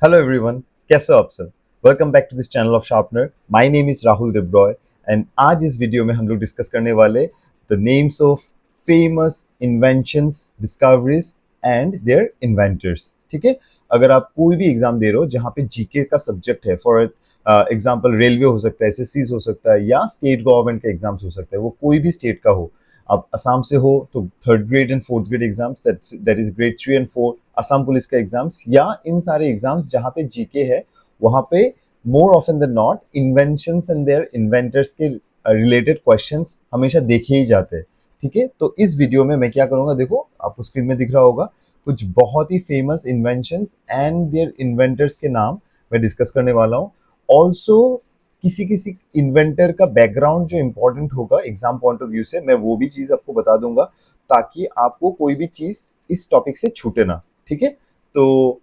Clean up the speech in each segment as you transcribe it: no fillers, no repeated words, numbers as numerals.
Hello everyone, कैसे हो आप सब? Welcome back to this channel of Sharpener. My name is Rahul Debroy and आज इस वीडियो में हम लोग डिस्कस करने वाले the names of famous inventions, discoveries and their inventors. ठीक है, अगर आप कोई भी एग्जाम दे रहे हो जहाँ पे जीके का सब्जेक्ट है, फॉर एग्जाम्पल रेलवे हो सकता है, एसएससीज हो सकता है या स्टेट गवर्नमेंट के एग्जाम्स हो सकता है, वो कोई भी स्टेट का हो. आप असम से हो तो third grade and fourth grade exams, that is grade 3 and 4, Assam police का एग्जाम्स या इन सारे एग्जाम्स जहाँ पे जीके है, वहाँ पे more often than not inventions and their inventors के रिलेटेड क्वेश्चंस हमेशा देखे ही जाते हैं. ठीक है, तो इस वीडियो में मैं क्या करूँगा, देखो आपको स्क्रीन में दिख रहा होगा कुछ बहुत ही famous inventions and their inventors के नाम मैं डिस्कस करने वाला हूँ. ऑल्सो किसी किसी इन्वेंटर का बैकग्राउंड जो इंपॉर्टेंट होगा एग्जाम पॉइंट ऑफ व्यू से, मैं वो भी चीज आपको बता दूंगा ताकि आपको कोई भी चीज इस टॉपिक से छूटे ना. ठीक है, तो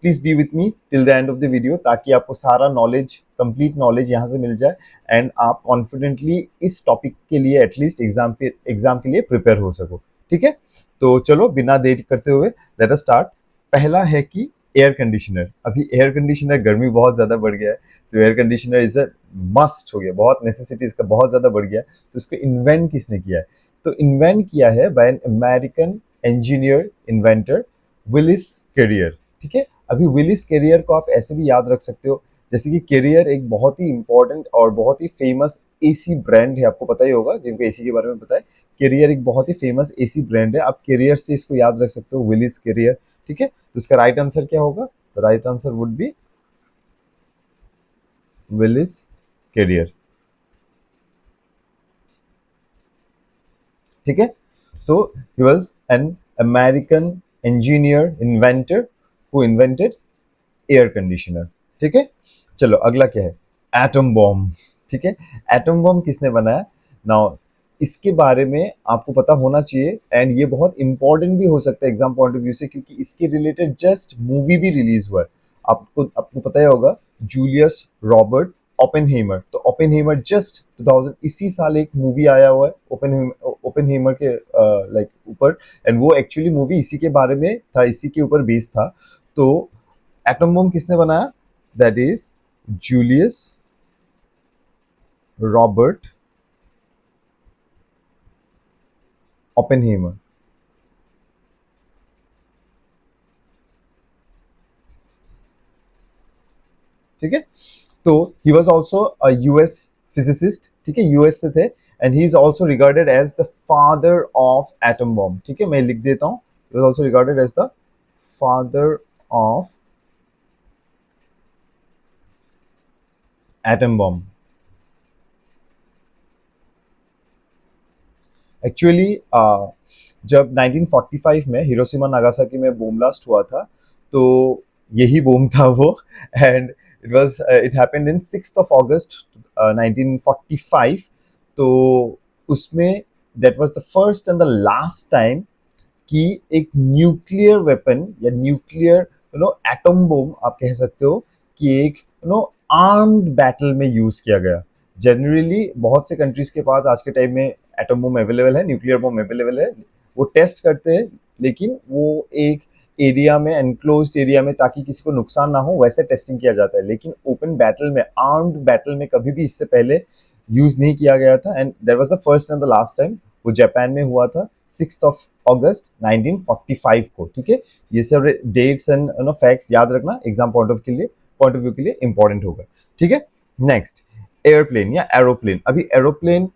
please be with me till the end of the video ताकि आपको सारा नॉलेज, कंप्लीट नॉलेज यहाँ से मिल जाए एंड आप कॉन्फिडेंटली इस टॉपिक के लिए एटलीस्ट एग्जाम के लिए प्रिपेयर हो सको. ठीक है, तो चलो बिना देर करते हुए लेट अस स्टार्ट. पहला है कि एयर कंडीशनर. अभी एयर कंडीशनर, गर्मी बहुत ज्यादा बढ़ गया है तो air conditioner is a must हो गया, बहुत नेसेसिटी इसका बहुत ज्यादा बढ़ गया है. तो इसको इन्वेंट किसने किया है? तो इन्वेंट किया है by an American engineer inventor Willis Carrier. ठीक है, अभी विलिस कैरियर को आप ऐसे भी याद रख सकते हो जैसे कि कैरियर एक बहुत ही इंपॉर्टेंट और बहुत ही फेमस एसी ब्रांड है. आपको पता ही होगा, जिनको एसी के बारे में पता है, कैरियर एक बहुत ही फेमस एसी ब्रांड है. आप कैरियर से इसको याद रख सकते हो, विलिस कैरियर. ठीक है, तो इसका राइट आंसर क्या होगा? Right answer would be Willis Carrier. ठीक है, तो he was an American engineer inventor who invented air conditioner. ठीक है, चलो अगला क्या है? Atom bomb. ठीक है, एटम बॉम्ब किसने बनाया? नाउ इसके बारे में आपको पता होना चाहिए एंड ये बहुत इंपॉर्टेंट भी हो सकता है एग्जाम पॉइंट ऑफ व्यू से, क्योंकि इसके रिलेटेड जस्ट मूवी भी रिलीज हुआ है. आपको आपको पता ही होगा, जूलियस रॉबर्ट ओपेनहेमर. तो ओपेनहेमर जस्ट 2000 इसी साल एक मूवी आया हुआ है ओपेनहेमर के लाइक ऊपर, एंड वो एक्चुअली मूवी इसी के बारे में था, इसी के ऊपर बेस्ड था. तो एटम बम किसने बनाया? That is Julius Robert Oppenheimer. ठीक है, तो he was also a US physicist. ठीक है, यूएस से थे and he is also regarded as the father of atom bomb. ठीक है, मैं लिख देता हूँ, he was also regarded as the father of atom bomb. Actually जब 1945 में हिरोशिमा नागासाकी में बॉम्ब ब्लास्ट हुआ था, तो यही बॉम्ब था वो. एंड इट हैपेंड इन 6 अगस्त 1945. तो उसमें that was the first and the last time कि एक न्यूक्लियर वेपन या न्यूक्लियर एटम बॉम्ब आप कह सकते हो कि एक आर्म्ड बैटल में यूज किया गया. जनरली बहुत से कंट्रीज के पास आज के टाइम में एटम बम अवेलेबल है, न्यूक्लियर बम अवेलेबल है, वो टेस्ट करते हैं, लेकिन वो एक एरिया में, एनक्लोज्ड एरिया में, ताकि किसी को नुकसान ना हो वैसे टेस्टिंग किया जाता है. लेकिन ओपन बैटल में, आर्म्ड बैटल में कभी भी इससे पहले यूज नहीं किया गया था. And that was the first and the last time. वो जापान में हुआ था 6 अगस्त 1945 को. ठीक है, ये सब डेट्स एंड फैक्ट्स याद रखना एग्जाम पॉइंट ऑफ व्यू के लिए इंपॉर्टेंट होगा. ठीक है, नेक्स्ट एयरप्लेन या एरोप्लेन. अभी एरोप्लेन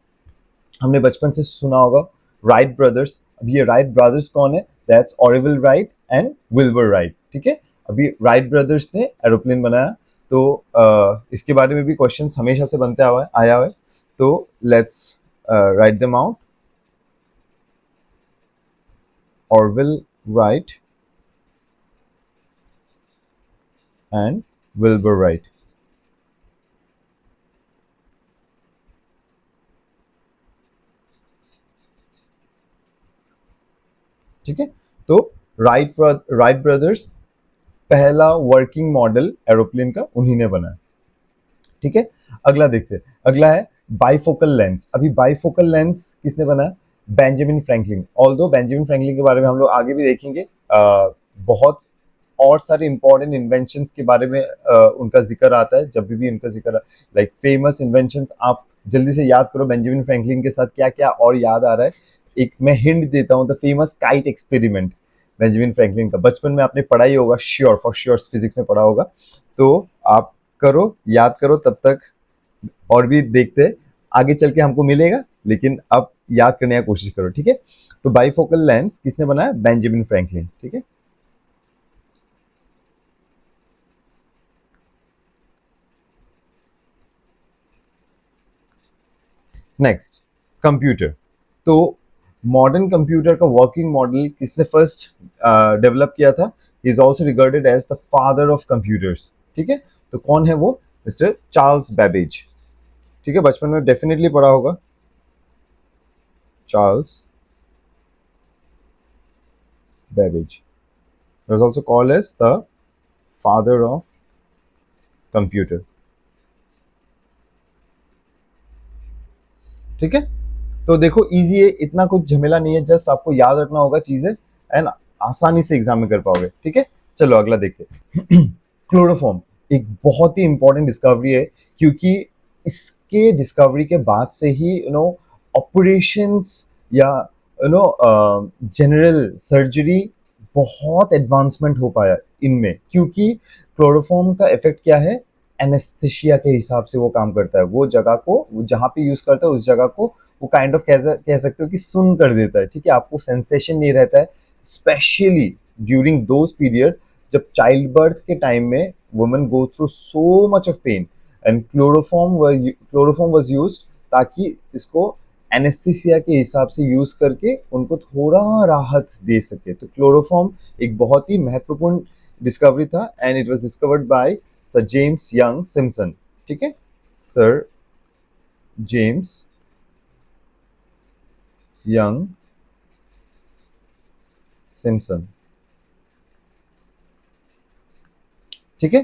हमने बचपन से सुना होगा, राइट ब्रदर्स. अभी ये राइट ब्रदर्स कौन है? That's Orville Wright and Wilbur Wright. ठीक है, अभी राइट ब्रदर्स ने एरोप्लेन बनाया. तो इसके बारे में भी क्वेश्चंस हमेशा से बनते आया हुआ है. तो let's write them out. Orville right and Wilbur Wright. ठीक है, तो राइट ब्रदर्स पहला वर्किंग मॉडल एरोप्लेन का उन्हीं ने बनाया. ठीक है, अगला देखते हैं. अगला है बाइफोकल लेंस. अभी बाइफोकल लेंस किसने बनाया? Benjamin Franklin. Although Benjamin Franklin के बारे में हम लोग आगे भी देखेंगे. बहुत और सारे इंपॉर्टेंट इन्वेंशंस के बारे में उनका जिक्र आता है। जब भी उनका जिक्र लाइक फेमस इन्वेंशंस, आप जल्दी से याद करो बेंजामिन फ्रैंकलिन के साथ क्या क्या और याद आ रहा है। एक मैं हिंट देता हूँ, the famous kite experiment Benjamin Franklin का, बचपन में आपने पढ़ा ही होगा, श्योर फॉर श्योर फिजिक्स में पढ़ा होगा। तो आप करो, याद करो तब तक, और भी देखते हैं आगे चल के हमको मिलेगा, लेकिन अब याद करने की कोशिश करो, ठीक है। तो बाइफोकल लेंस किसने बनाया? बेंजामिन फ्रैंकलिन, ठीक है। Next, computer. तो मॉडर्न कंप्यूटर का वर्किंग मॉडल किसने फर्स्ट डेवलप किया था? Is also regarded as the father of computers, ठीक है। तो कौन है वो? मिस्टर चार्ल्स बेबेज, ठीक है। बचपन में डेफिनेटली पढ़ा होगा, Charles Babbage was also called as the father of computer, ठीक है। तो देखो इजी है, इतना कुछ झमेला नहीं है, जस्ट आपको याद रखना होगा चीजें एंड आसानी से एग्जाम में कर पाओगे, ठीक है। चलो अगला देखते हैं। क्लोरोफॉर्म एक बहुत ही इंपॉर्टेंट डिस्कवरी है, क्योंकि इसके डिस्कवरी के बाद से ही ऑपरेशंस या जनरल सर्जरी बहुत एडवांसमेंट हो पाया इनमें, क्योंकि क्लोरोफॉर्म का इफेक्ट क्या है? एनेस्थेशिया के हिसाब से वो काम करता है। वो जगह को, जहां पे यूज करता है उस जगह को वो काइंड ऑफ कह सकते हो कि सुन कर देता है, ठीक है। आपको सेंसेशन नहीं रहता है, स्पेशली ड्यूरिंग दोज पीरियड जब चाइल्ड बर्थ के टाइम में women go through so much of pain, and chloroform was used ताकि इसको एनेस्थीसिया के हिसाब से यूज करके उनको थोड़ा राहत दे सके। तो क्लोरोफॉर्म एक बहुत ही महत्वपूर्ण डिस्कवरी था, and it was discovered by sir James young Simpson, ठीक है। सर जेम्स यंग सिम्पसन, ठीक है।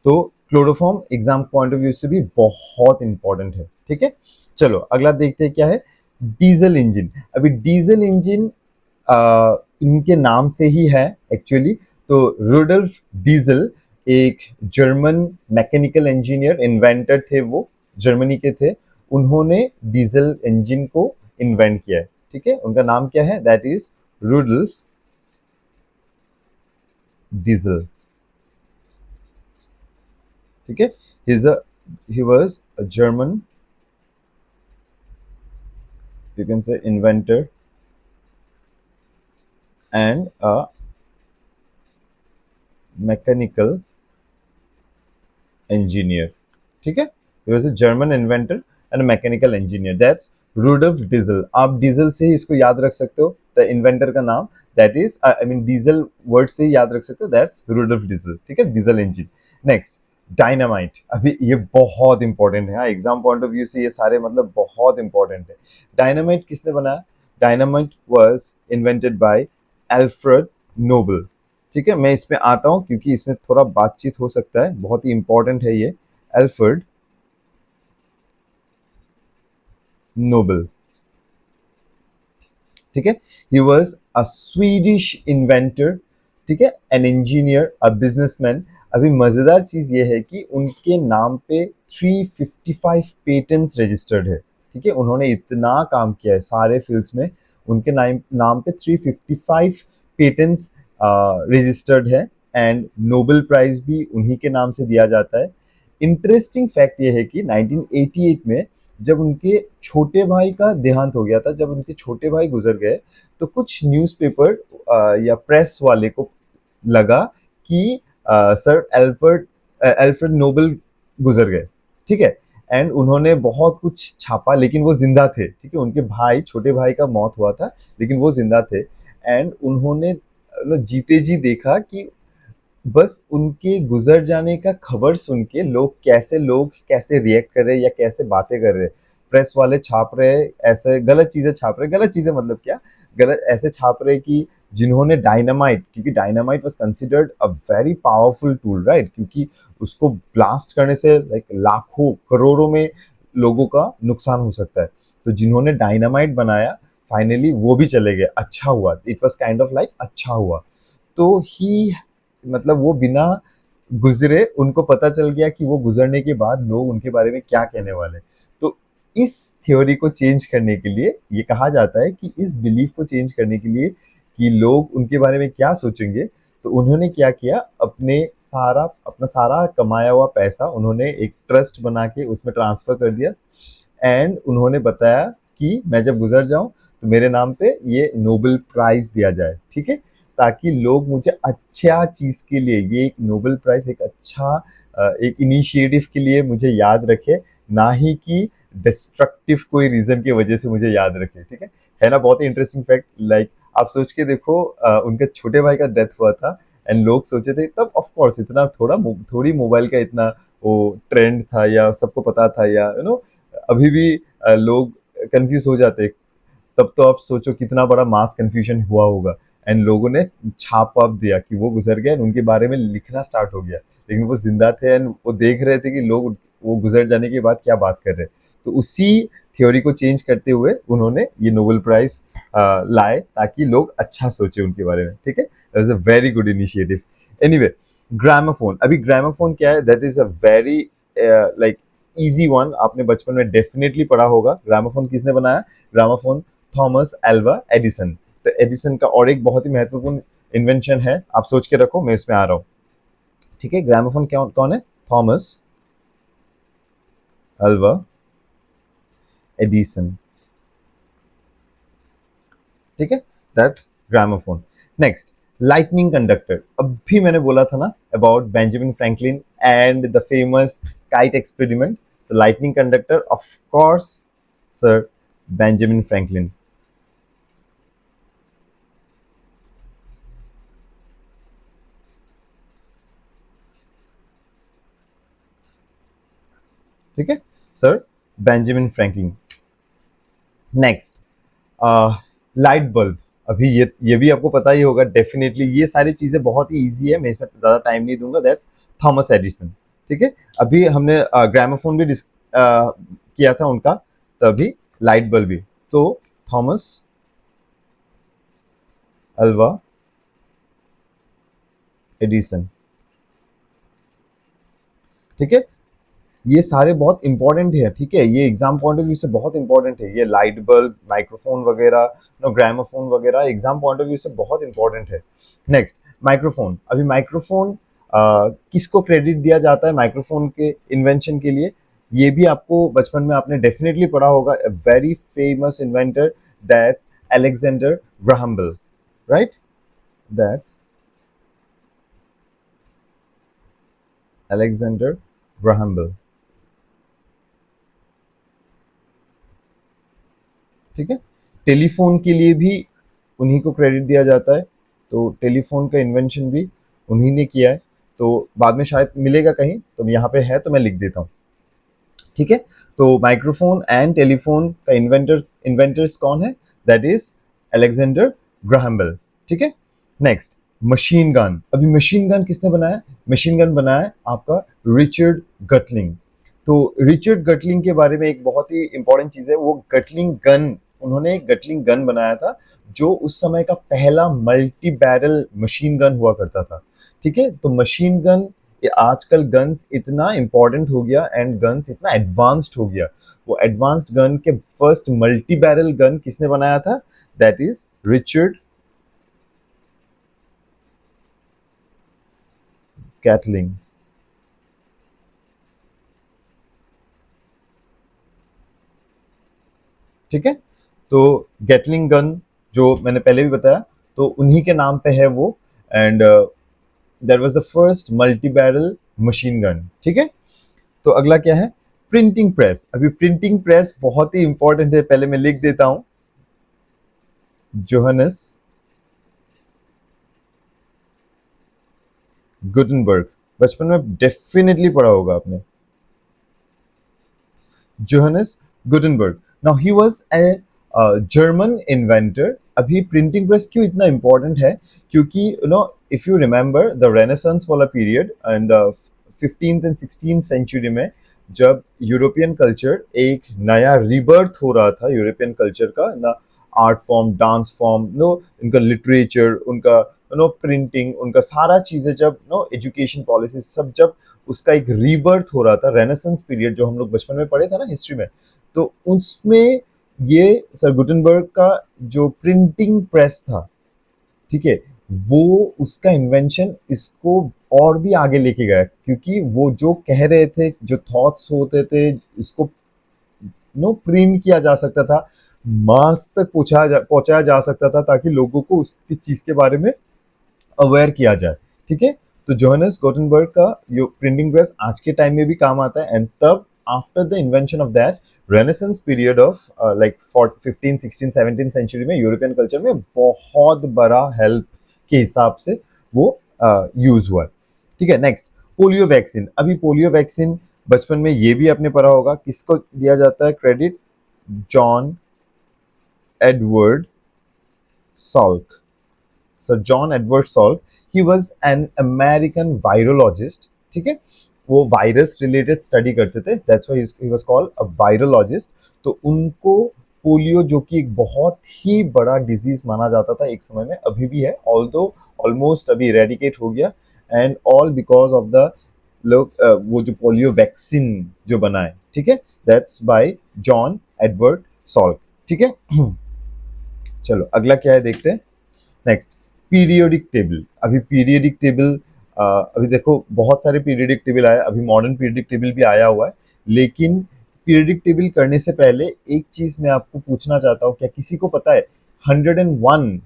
तो chloroform exam point of view से भी बहुत इंपॉर्टेंट है, ठीक है। चलो अगला देखते हैं क्या है। Diesel engine. अभी डीजल इंजन इनके नाम से ही है एक्चुअली। तो रुडल्फ डीजल एक जर्मन मैकेनिकल इंजीनियर, इन्वेंटर थे, वो जर्मनी के थे। उन्होंने डीजल इंजन को इन्वेंट किया है, ठीक है। उनका नाम क्या है? दैट इज रुडल्फ डीजल, ठीक है। He was a German, you can say, inventor and a mechanical engineer, ठीक है। he was a German inventor and a mechanical engineer, that's Rudolf Diesel। आप डीजल से ही इसको याद रख सकते हो, द इन्वेंटर का नाम, that is I mean diesel word से ही याद रख सकते हो, दैट्स रुडोल्फ डीजल, ठीक है। Diesel engine. Next, dynamite. अभी ये बहुत इंपॉर्टेंट है, एग्जाम पॉइंट ऑफ व्यू से ये सारे मतलब बहुत इंपॉर्टेंट है। डायनामाइट किसने बनाया? Dynamite was invented by Alfred Nobel, ठीक है। मैं इसमें आता हूं क्योंकि इसमें थोड़ा बातचीत हो सकता है, बहुत ही इंपॉर्टेंट है ये। एल्फ्रेड नोबल, ठीक है। He was a Swedish inventor, ठीक है, एन इंजीनियर, अ बिजनेसमैन। अभी मजेदार चीज ये है कि उनके नाम पे 355 पेटेंट्स रजिस्टर्ड है, ठीक है। उन्होंने इतना काम किया है सारे फील्ड्स में, उनके नाम पे 355 पेटेंट्स रजिस्टर्ड है, एंड नोबेल प्राइज भी उन्हीं के नाम से दिया जाता है। इंटरेस्टिंग फैक्ट ये है कि 1988 में जब उनके छोटे भाई का देहांत हो गया था, जब उनके छोटे भाई गुजर गए, तो कुछ न्यूज़पेपर या प्रेस वाले को लगा कि सर एल्फ्रेड नोबेल गुजर गए, ठीक है। एंड उन्होंने बहुत कुछ छापा, लेकिन वो जिंदा थे, ठीक है। उनके भाई, छोटे भाई का मौत हुआ था, लेकिन वो जिंदा थे। एंड उन्होंने जीते जी देखा कि बस उनके गुजर जाने का खबर सुन के लोग कैसे रिएक्ट कर रहे हैं या कैसे बातें कर रहे हैं। प्रेस वाले छाप रहे हैं, ऐसे गलत चीजें छाप रहे हैं, गलत चीजें मतलब क्या, गलत ऐसे छाप रहे हैं कि जिन्होंने डायनामाइट, क्योंकि dynamite was considered a very powerful tool, right, क्योंकि उसको ब्लास्ट करने से लाइक लाखों करोड़ों में लोगों का नुकसान हो सकता है। तो जिन्होंने डायनामाइट बनाया फाइनली वो भी चले गए, अच्छा हुआ, it was kind of like अच्छा हुआ। तो ही मतलब वो बिना गुजरे उनको पता चल गया कि वो गुजरने के बाद लोग उनके बारे में क्या कहने वाले। तो इस थ्योरी को चेंज करने के लिए ये कहा जाता है कि इस बिलीफ को चेंज करने के लिए कि लोग उनके बारे में क्या सोचेंगे, तो उन्होंने क्या किया, अपना सारा कमाया हुआ पैसा उन्होंने एक ट्रस्ट बना के उसमें ट्रांसफर कर दिया। एंड उन्होंने बताया कि मैं जब गुजर जाऊं तो मेरे नाम पे ये नोबेल प्राइज दिया जाए, ठीक है, ताकि लोग मुझे अच्छा चीज के लिए, ये एक नोबेल प्राइज एक अच्छा एक इनिशिएटिव के लिए मुझे याद रखे, ना ही कि डिस्ट्रक्टिव कोई रीजन की वजह से मुझे याद रखे। ठीक है ना, बहुत ही इंटरेस्टिंग फैक्ट। लाइक आप सोच के देखो, उनके छोटे भाई का डेथ हुआ था एंड लोग सोचे थे तब, ऑफ कोर्स इतना थोड़ी मोबाइल का इतना वो ट्रेंड था या सबको पता था, या अभी भी लोग कंफ्यूज हो जाते। तब तो आप सोचो कितना बड़ा मास कंफ्यूजन हुआ होगा। एंड लोगों ने छाप वाप दिया कि वो गुजर गए, उनके बारे में लिखना स्टार्ट हो गया, लेकिन वो जिंदा थे एंड वो देख रहे थे कि लोग वो गुजर जाने के बाद क्या बात कर रहे हैं। तो उसी थ्योरी को चेंज करते हुए उन्होंने ये नोबेल प्राइज लाए ताकि लोग अच्छा सोचे उनके बारे में। ठीक है, that is a very good initiative. Anyway, gramophone. अभी ग्रामोफोन क्या है, that is a very like easy one. आपने बचपन में डेफिनेटली पढ़ा होगा। ग्रामोफोन किसने बनाया? Gramophone Thomas Alva Edison. तो एडिसन का और एक बहुत ही महत्वपूर्ण इन्वेंशन है, आप सोच के रखो, मैं इसमें आ रहा हूँ। ठीक है, ग्रामोफोन कौन है? Thomas Alva Edison. ठीक है, that's gramophone. Next, lightning conductor. अभी मैंने बोला था ना about Benjamin Franklin and the famous kite experiment. तो lightning conductor, of course sir, Benjamin Franklin. ठीक है sir, Benjamin Franklin. Next, light bulb. अभी ये भी आपको पता ही होगा डेफिनेटली। ये सारी चीजें बहुत ही इजी है, मैं इसमें ज्यादा टाइम नहीं दूंगा। That's Thomas Edison. ठीक है, अभी हमने ग्रामोफोन भी किया था उनका, तभी लाइट बल्ब भी। तो थॉमस अल्वा एडिसन। ठीक है, ये सारे बहुत इंपॉर्टेंट है। ठीक है, ये एग्जाम पॉइंट ऑफ व्यू से बहुत इंपॉर्टेंट है। ये लाइट बल्ब, माइक्रोफोन वगैरह, ग्रामोफोन वगैरह एग्जाम पॉइंट ऑफ व्यू से बहुत इंपॉर्टेंट है। Next, microphone. अभी माइक्रोफोन किसको क्रेडिट दिया जाता है माइक्रोफोन के इन्वेंशन के लिए? ये भी आपको बचपन में आपने डेफिनेटली पढ़ा होगा। A very famous inventor, that's Alexander Graham Bell, right? That's Alexander Graham Bell. ठीक है, टेलीफोन के लिए भी उन्हीं को क्रेडिट दिया जाता है। तो टेलीफोन का इन्वेंशन भी उन्हीं ने किया है। तो बाद में शायद मिलेगा कहीं, तो यहाँ पे है तो मैं लिख देता हूँ। ठीक है, तो माइक्रोफोन एंड टेलीफोन का इन्वेंटर्स कौन है? That is Alexander Graham Bell. ठीक है, नेक्स्ट, मशीन गन। अभी मशीन गन किसने बनाया? मशीन गन बनाया है आपका रिचर्ड गटलिंग। तो रिचर्ड गटलिंग के बारे में एक बहुत ही इंपॉर्टेंट चीज है, वो गटलिंग गन, उन्होंने एक गटलिंग गन बनाया था जो उस समय का पहला मल्टी बैरल मशीन गन हुआ करता था। ठीक है, तो मशीन गन, आजकल गन्स इतना इंपॉर्टेंट हो गया एंड गन्स इतना एडवांस्ड हो गया। वो एडवांस्ड गन के फर्स्ट मल्टी बैरल गन किसने बनाया था? That is Richard Gatling. ठीक है, तो गैटलिंग गन जो मैंने पहले भी बताया, तो उन्हीं के नाम पे है वो। And that was the first multi barrel machine gun. ठीक है, तो अगला क्या है? Printing press. अभी प्रिंटिंग प्रेस बहुत ही इंपॉर्टेंट है, पहले मैं लिख देता हूं। Johannes Gutenberg. बचपन में डेफिनेटली पढ़ा होगा आपने, Johannes Gutenberg. Now he was a German inventor. अभी प्रिंटिंग प्रेस क्यों इतना इंपॉर्टेंट है? क्योंकि if you remember the renaissance वाला period in the 15th and 16th century में, जब यूरोपियन कल्चर एक नया रिबर्थ हो रहा था यूरोपियन कल्चर का ना, art form, dance form, no उनका लिटरेचर, उनका नो प्रिंटिंग, उनका सारा चीज़ें जब नो एजुकेशन पॉलिसी सब जब उसका एक रीबर्थ हो रहा था, रेनेसेंस पीरियड जो हम लोग बचपन में पढ़े थे ना हिस्ट्री में, तो उसमें ये सर गुटेनबर्ग का जो प्रिंटिंग प्रेस था, ठीक है, वो उसका इन्वेंशन इसको और भी आगे लेके गया, क्योंकि वो जो कह रहे थे, जो थॉट्स होते थे, इसको नो प्रिंट किया जा सकता था, मास तक पहुंचाया जा सकता था, ताकि लोगों को उसकी चीज के बारे में अवेयर किया जाए, ठीक है। तो जोहानस गुटेनबर्ग का यो प्रिंटिंग प्रेस आज के टाइम में भी काम आता है, एंड तब after the invention of that renaissance period of like 15 16 17 century में यूरोपियन कल्चर में बहुत बड़ा हेल्प के हिसाब से वो यूज हुआ है, ठीक है। Next, polio vaccine. अभी पोलियो वैक्सीन बचपन में ये भी आपने पढ़ा होगा, किसको दिया जाता है credit? John Edward Salk. Sir John Edward Salk, he was an American virologist, ठीक है। वो वायरस रिलेटेड स्टडी करते थे, that's why he was called a virologist. तो उनको पोलियो, जो कि एक बहुत ही बड़ा डिजीज माना जाता था एक समय में, अभी भी है, ऑल्दो ऑलमोस्ट अभी इरेडिकेट हो गया, and all because of the लोग वो जो पोलियो वैक्सीन जो बनाए, ठीक है, that's bye John Edward Salk, ठीक है। चलो अगला क्या है देखते हैं। Next, periodic table. अभी पीरियोडिक टेबल, अभी देखो बहुत सारे पीरियोडिक टेबल आए, अभी मॉडर्न पीरियोडिक टेबल भी आया हुआ है, लेकिन पीरियोडिक टेबल करने से पहले एक चीज मैं आपको पूछना चाहता हूँ, क्या किसी को पता है 101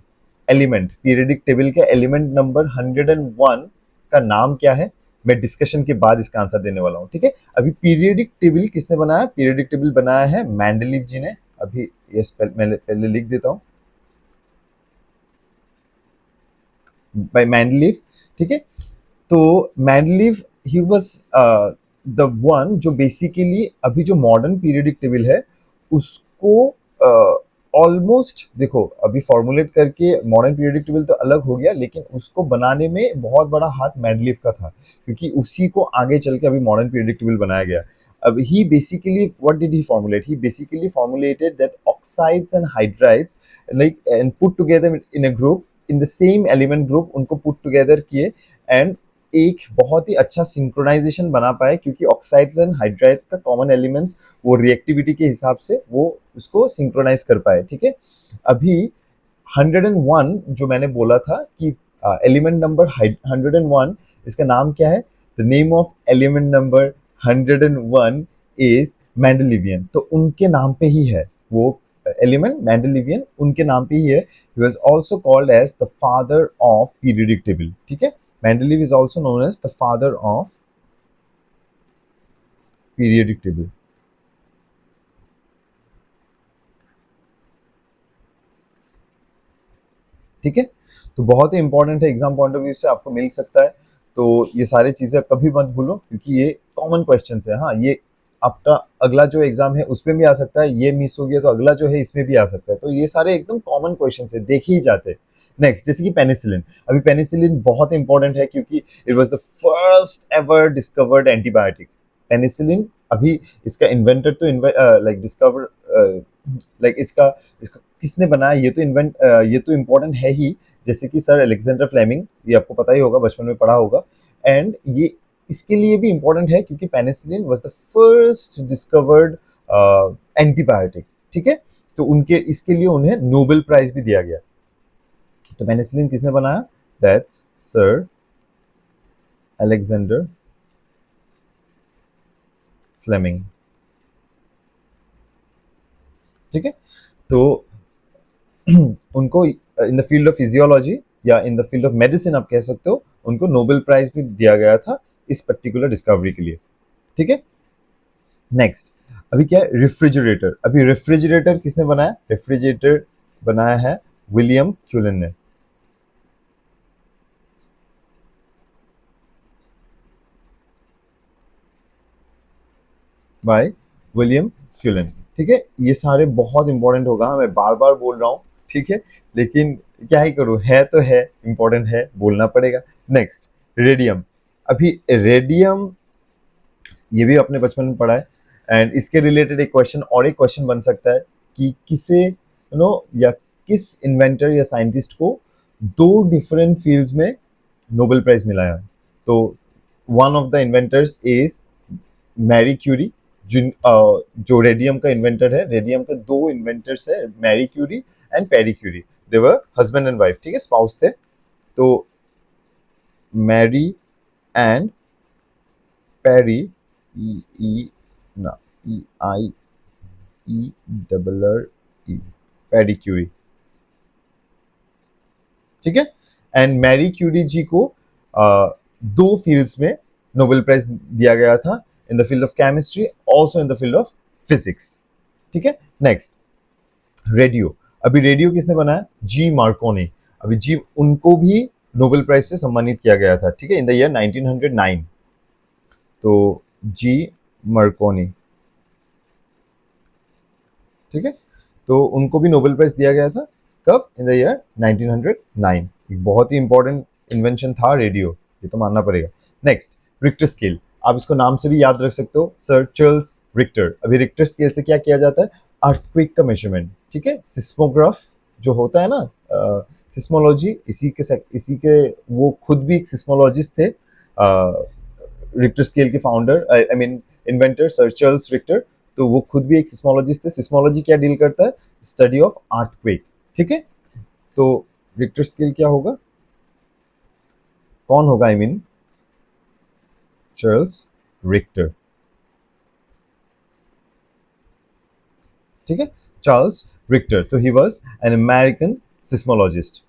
एलिमेंट, पीरियोडिक टेबल के एलिमेंट नंबर 101 का नाम क्या है? मैं डिस्कशन के बाद इसका आंसर देने वाला हूँ, ठीक है। अभी पीरियोडिक टेबल किसने बनाया? पीरियोडिक टेबल बनाया है मेंडलीव जी ने। अभी ये मैं पहले लिख देता हूँ, बाय मैंडलीव, ठीक है। तो Mendeleev, he was the one जो बेसिकली अभी जो मॉडर्न पीरियोडिक टेबल है उसको ऑलमोस्ट, देखो अभी फॉर्मुलेट करके मॉडर्न पीरियोडिक टेबल तो अलग हो गया, लेकिन उसको बनाने में बहुत बड़ा हाथ मैंडलीव का था, क्योंकि उसी को आगे चल के अभी मॉडर्न पीरियोडिक टेबल बनाया गया। अब he basically what did he formulate? He basically formulated that oxides and hydrides like and put together in a group, in the same element group, उनको पुट टुगेदर किए, एंड एक बहुत ही अच्छा synchronisation बना पाए, क्योंकि ऑक्साइड्स एंड हाइड्राइड्स का कॉमन एलिमेंट्स वो रिएक्टिविटी के हिसाब से वो उसको सिंक्रोनाइज कर पाए, ठीक है। अभी 101 जो मैंने बोला था कि एलिमेंट नंबर 101, इसका नाम क्या है? The name of element number 101 is mendelevium. तो उनके नाम पे ही है वो एलिमेंट, मेंडलिवियन उनके नाम पे ही है। He was also called as the father of periodic table, ठीक है। Mendeleev is also known as the father of periodic table, ठीक है। तो बहुत ही इंपॉर्टेंट है, एग्जाम पॉइंट ऑफ व्यू से आपको मिल सकता है। तो ये सारी चीजें कभी मत भूलो, क्योंकि ये कॉमन क्वेश्चन है। हाँ, ये आपका अगला जो एग्जाम है उसमें भी आ सकता है, ये मिस हो गया तो अगला जो है इसमें भी आ सकता है, तो ये सारे एकदम कॉमन क्वेश्चन है, देखे ही जाते हैं। नेक्स्ट, जैसे कि पेनिसिलिन। अभी पेनिसिलिन बहुत इंपॉर्टेंट है, क्योंकि it was the first ever discovered antibiotic. Penicillin, अभी इसका इन्वेंटर तो लाइक डिस्कवर लाइक इसका इसका किसने बनाया, ये तो इम्पोर्टेंट है ही, जैसे कि सर अलेक्जेंडर फ्लेमिंग, ये आपको पता ही होगा, बचपन में पढ़ा होगा। एंड ये इसके लिए भी इम्पोर्टेंट है क्योंकि penicillin was the first discovered antibiotic, ठीक है। तो उनके इसके लिए उन्हें नोबेल प्राइज भी दिया गया। तो पेनिसिलिन किसने बनाया? दैट्स सर अलेक्जेंडर फ्लेमिंग, ठीक है। तो उनको in the field of physiology या in the field of medicine आप कह सकते हो, उनको नोबेल प्राइज भी दिया गया था इस पर्टिकुलर डिस्कवरी के लिए, ठीक है। नेक्स्ट, अभी क्या है? रेफ्रिजरेटर। अभी रेफ्रिजरेटर किसने बनाया? रेफ्रिजरेटर बनाया है विलियम क्यूलन ने, बाय विलियम क्यूलन, ठीक है। ये सारे बहुत इंपॉर्टेंट होगा, मैं बार बार बोल रहा हूँ, ठीक है, लेकिन क्या ही करूँ, है तो है, इंपॉर्टेंट है, बोलना पड़ेगा। Next, radium. अभी रेडियम ये भी अपने बचपन में पढ़ा है, एंड इसके रिलेटेड एक क्वेश्चन, और एक क्वेश्चन बन सकता है कि किसे या किस इन्वेंटर या साइंटिस्ट को 2 डिफरेंट फील्ड्स में नोबेल प्राइज मिला है? तो one of the inventors is Marie Curie, जो रेडियम का इन्वेंटर है। रेडियम के 2 इन्वेंटर्स है, Marie Curie and Pierre Curie. They were husband and wife, ठीक है, स्पाउस थे। तो Marie and Pierre, E E ना E I E double R E, Pierre Curie, ठीक है। एंड मैरी क्यूरी जी को 2 फील्ड्स में नोबेल प्राइज दिया गया था, इन the field of chemistry, also in the field of physics, ठीक है। Next, radio. अभी रेडियो किसने बनाया? जी मार्कोनी। अभी जी, उनको भी नोबेल प्राइज से सम्मानित किया गया था, ठीक है, इन द ईयर 1909। तो जी मार्कोनी, ठीक है, तो उनको भी नोबेल प्राइज दिया गया था। कब? In the year 1909। एक बहुत ही इंपॉर्टेंट इन्वेंशन था रेडियो, ये तो मानना पड़ेगा। Next, Richter scale. आप इसको नाम से भी याद रख सकते हो, सर चार्ल्स रिक्टर। अभी रिक्टर स्केल से क्या किया जाता है? अर्थक्वेक का मेजरमेंट, ठीक है। सिस्मोग्राफ जो होता है ना, सिस्मोलॉजी, इसी के वो खुद भी एक सिस्मोलॉजिस्ट थे। रिक्टर स्केल के founder, I mean inventor, sir Charles Richter. तो वो खुद भी एक सिस्मोलॉजिस्ट थे। सिस्मोलॉजी क्या डील करता है? स्टडी ऑफ अर्थक्वेक, ठीक है। तो रिक्टर स्केल क्या होगा? कौन होगा? आई मीन चार्ल्स रिक्टर, ठीक है, चार्ल्स रिक्टर। तो he was an American seismologist,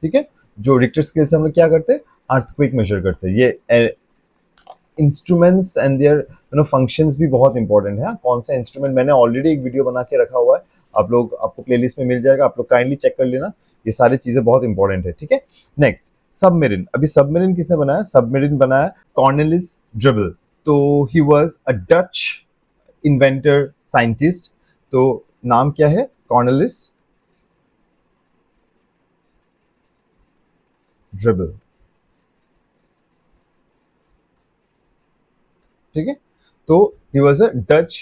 ठीक है। जो रिक्टर स्केल से हम लोग क्या करते हैं? अर्थक्वेक मेजर करते हैं। ये इंस्ट्रूमेंट्स एंड देयर फंक्शंस भी बहुत इंपॉर्टेंट है। कौन सा इंस्ट्रूमेंट, मैंने ऑलरेडी एक वीडियो बना के रखा हुआ है, आप लोग, आपको प्लेलिस्ट में मिल जाएगा, आप लोग काइंडली चेक कर लेना। ये सारी चीजें बहुत इंपॉर्टेंट है, ठीक है। Next, submarine. अभी सबमरीन किसने बनाया? सबमरीन बनाया कॉर्नेलिस ड्रिबल। तो he was a Dutch inventor, scientist. तो नाम क्या है? कॉर्नेलिस ड्रिबल, ठीक है। तो he was a Dutch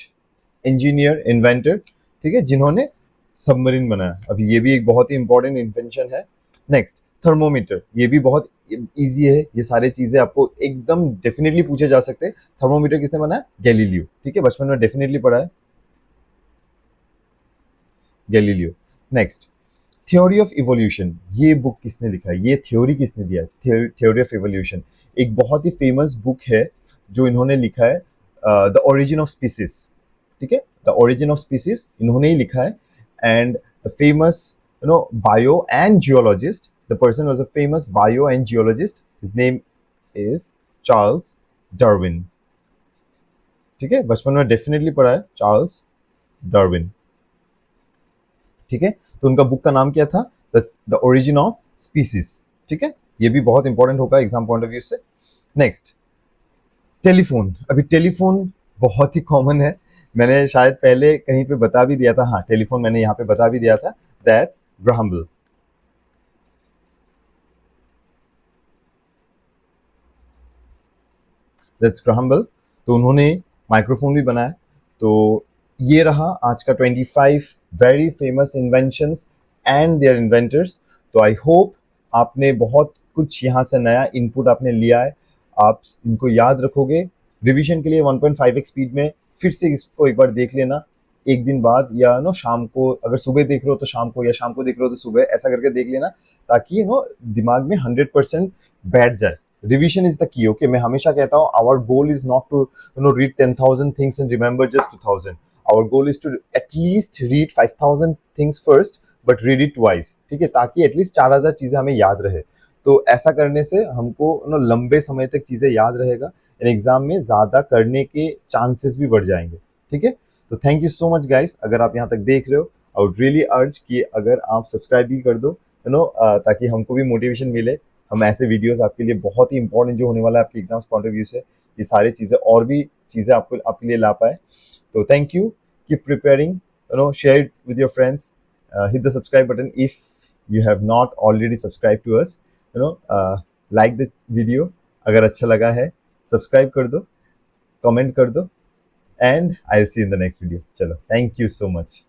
engineer, inventor, ठीक है, जिन्होंने सबमरीन बनाया। अभी ये भी एक बहुत ही इंपॉर्टेंट इन्वेंशन है। Next, thermometer. ये भी बहुत इजी है, ये सारे चीजें आपको एकदम डेफिनेटली पूछे जा सकते हैं। थर्मोमीटर किसने बनाया? गैलीलियो, ठीक है, बचपन में डेफिनेटली पढ़ा है, Galileo. Next, theory of evolution. ये बुक किसने लिखा है? ये थ्योरी किसने दिया है? थ्योरी ऑफ इवोल्यूशन एक बहुत ही फेमस बुक है जो इन्होंने लिखा है, द ओरिजिन ऑफ स्पीसीज, ठीक है, द ओरिजिन ऑफ स्पीसीज इन्होंने ही लिखा है। And the famous bio and geologist, the person was a famous bio and geologist, his name is Charles Darwin, ठीक है, बचपन में डेफिनेटली पढ़ा है, चार्ल्स डार्विन, ठीक है। तो उनका बुक का नाम क्या था? द ओरिजिन ऑफ स्पीसीज, ठीक है। ये भी बहुत इंपॉर्टेंट होगा एग्जाम पॉइंट ऑफ व्यू से। Next, telephone. अभी टेलीफोन बहुत ही कॉमन है, मैंने शायद पहले कहीं पे बता भी दिया था। हाँ, टेलीफोन मैंने यहाँ पे बता भी दिया था, that's Graham Bell, that's Graham Bell. तो उन्होंने माइक्रोफोन भी बनाया। तो ये रहा आज का 25 very famous inventions and their inventors. तो आई होप आपने बहुत कुछ यहाँ से नया इनपुट आपने लिया है, आप इनको याद रखोगे। रिवीजन के लिए 1.5x स्पीड में फिर से इसको एक बार देख लेना, एक दिन बाद, या शाम को, अगर सुबह देख रहे हो तो शाम को, या शाम को देख रहे हो तो सुबह, ऐसा करके देख लेना, ताकि दिमाग में 100% बैठ जाए। Revision is the key, okay. मैं हमेशा कहता हूँ, our goal is not to read 10,000 things and remember just 2,000। Our goal is to at least read 5,000 things first, but read it twice, ठीक है, ताकि एटलीस्ट 4,000 चीजें हमें याद रहे। तो ऐसा करने से हमको लंबे समय तक चीजें याद रहेगा, एग्जाम में ज्यादा करने के चांसेस भी बढ़ जाएंगे, ठीक है। तो thank you so much guys, अगर आप यहाँ तक देख रहे हो, आई वुड रियली अर्ज कि अगर आप सब्सक्राइब भी कर दो, ताकि हमको भी मोटिवेशन मिले। हम ऐसे वीडियोस आपके लिए बहुत ही इंपॉर्टेंट जो होने वाला है आपके एग्जाम्स पॉइंट ऑफ व्यू से, ये सारी चीजें और भी चीजें आपको आपके लिए ला पाए। तो thank you, keep preparing, share it with your friends, hit the subscribe button if you have not already subscribed to us, like the video, अगर अच्छा लगा है सब्सक्राइब कर दो, कमेंट कर दो, and I will see in the next video. चलो, thank you so much.